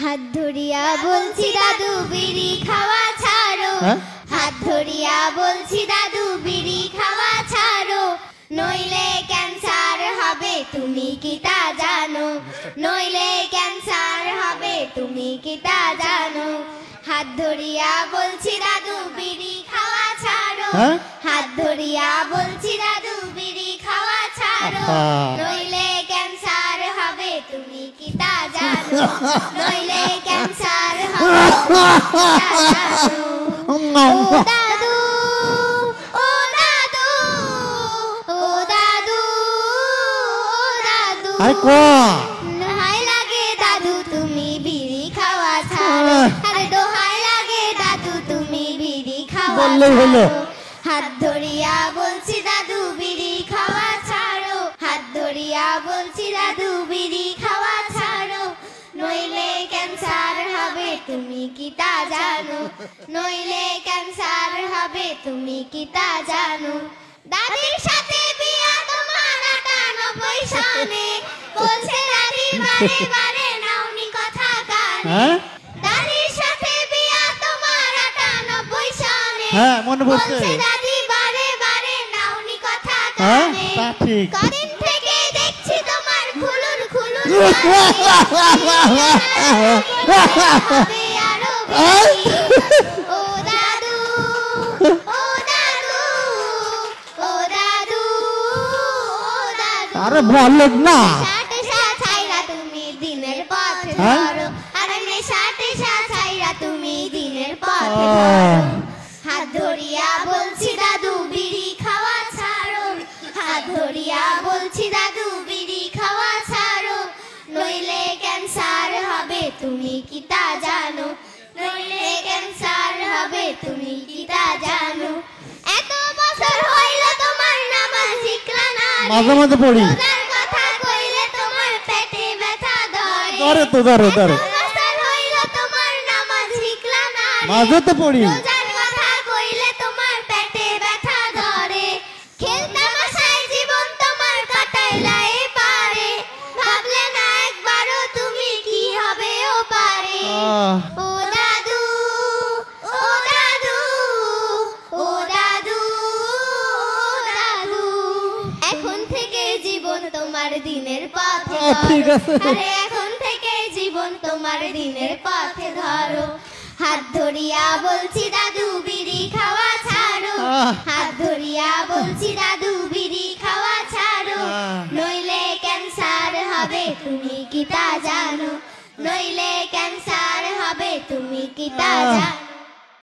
হাত ধরিয়া বলছি দাদু বিড়ি খাওয়া ছাড়ো, হাত ধরিয়া বলছি দাদু বিড়ি খাওয়া ছাড়ো, নইলে ক্যান্সার হবে তুমি কি তা জানো, নইলে ক্যান্সার হবে তুমি কি তা জানো। হাত ধরিয়া বলছি দাদু বিড়ি খাওয়া ছাড়ো, হাত ধরিয়া বলছি দাদু বিড়ি খাওয়া ছাড়ো, নইলে ক্যান্সার হবে তুমি কি তা জানো, নইলে ক্যান্সার হবে তুমি কি তা জানো। ও দাদু ও দাদু ও দাদু ও দাদু, দোহাই লাগে দাদু তুমি বিড়ি খাওয়া ছাড়ো, আরে দোহাই লাগে দাদু তুমি বিড়ি খাওয়া ছাড়ো। হাত ধরিয়া বলছি দাদু বিড়ি খাওয়া ছাড়ো, হাত ধরিয়া বলছি দাদু বিড়ি খাওয়া ছাড়ো, নইলে ক্যান্সার হবে তুমি কি তা জানো, নইলে ক্যান্সার হবে তুমি কি তা জানো। দাদির সাথে বিয়া তোমার ৯৮ সনে, বলছে দাদি বারে বারে নাওনি কথা কানে, দাদির সাথে বিয়া তোমার ৯৮ সনে, বলছে দাদি বারে বারে নাওনি কথা কানে, কদিন থেকে দেখছি তোমার খুলুর খুলুর হবে আরো বেশি। ও দাদু ও দাদু ও দাদু ও দাদু, আরে বলেন না নেশা ছাইরা তুমি দিনের পথে ধরো, আরে নেশা ছাইরা তুমি দিনের পথে ধরো। হাত ধরিয়া বলছি দাদু বিড়ি খাওয়া ছাড়ো, হাত ধরিয়া বলছি দাদু বিড়ি খাওয়া ছাড়ো, নইলে ক্যান্সার হবে তুমি কি তা জানো, নইলে ক্যান্সার হবে তুমি কি তা জানো। এত বছর হইল তোমার নামাজ শিখলা না, মাঝে মাঝে পড়ি, রোজার কথা কইলে তোমার পেটে ব্যথা ধরে, ধরে তো ধরে ধরে, এত বছর হইল তোমার নামাজ শিখলা না, মাঝে তো পড়ি, রোজার কথা কইলে তোমার পেটে ব্যথা ধরে, খেলতামাশায় জীবন তোমার কাটাইলা এপারে, ভাবলে না একবারও তুমি কি হবে ও পারে। ও দাদু ও দাদু ও দাদু ও দাদু, এখন থেকে জীবন তোমার দিনের পথে ঠিক ধরো, আছে। আরে এখন থেকে জীবন তোমার দিনের পথে ধরো। হাত ধরিয়া বলছি দাদু বিড়ি খাওয়া ছাড়ো, হাত ধরিয়া বলছি দাদু বিড়ি খাওয়া ছাড়ো, নইলে ক্যান্সার হবে তুমি কি তা জানো, নইলে ক্যান্সার হবে তুমি কি তা জানো।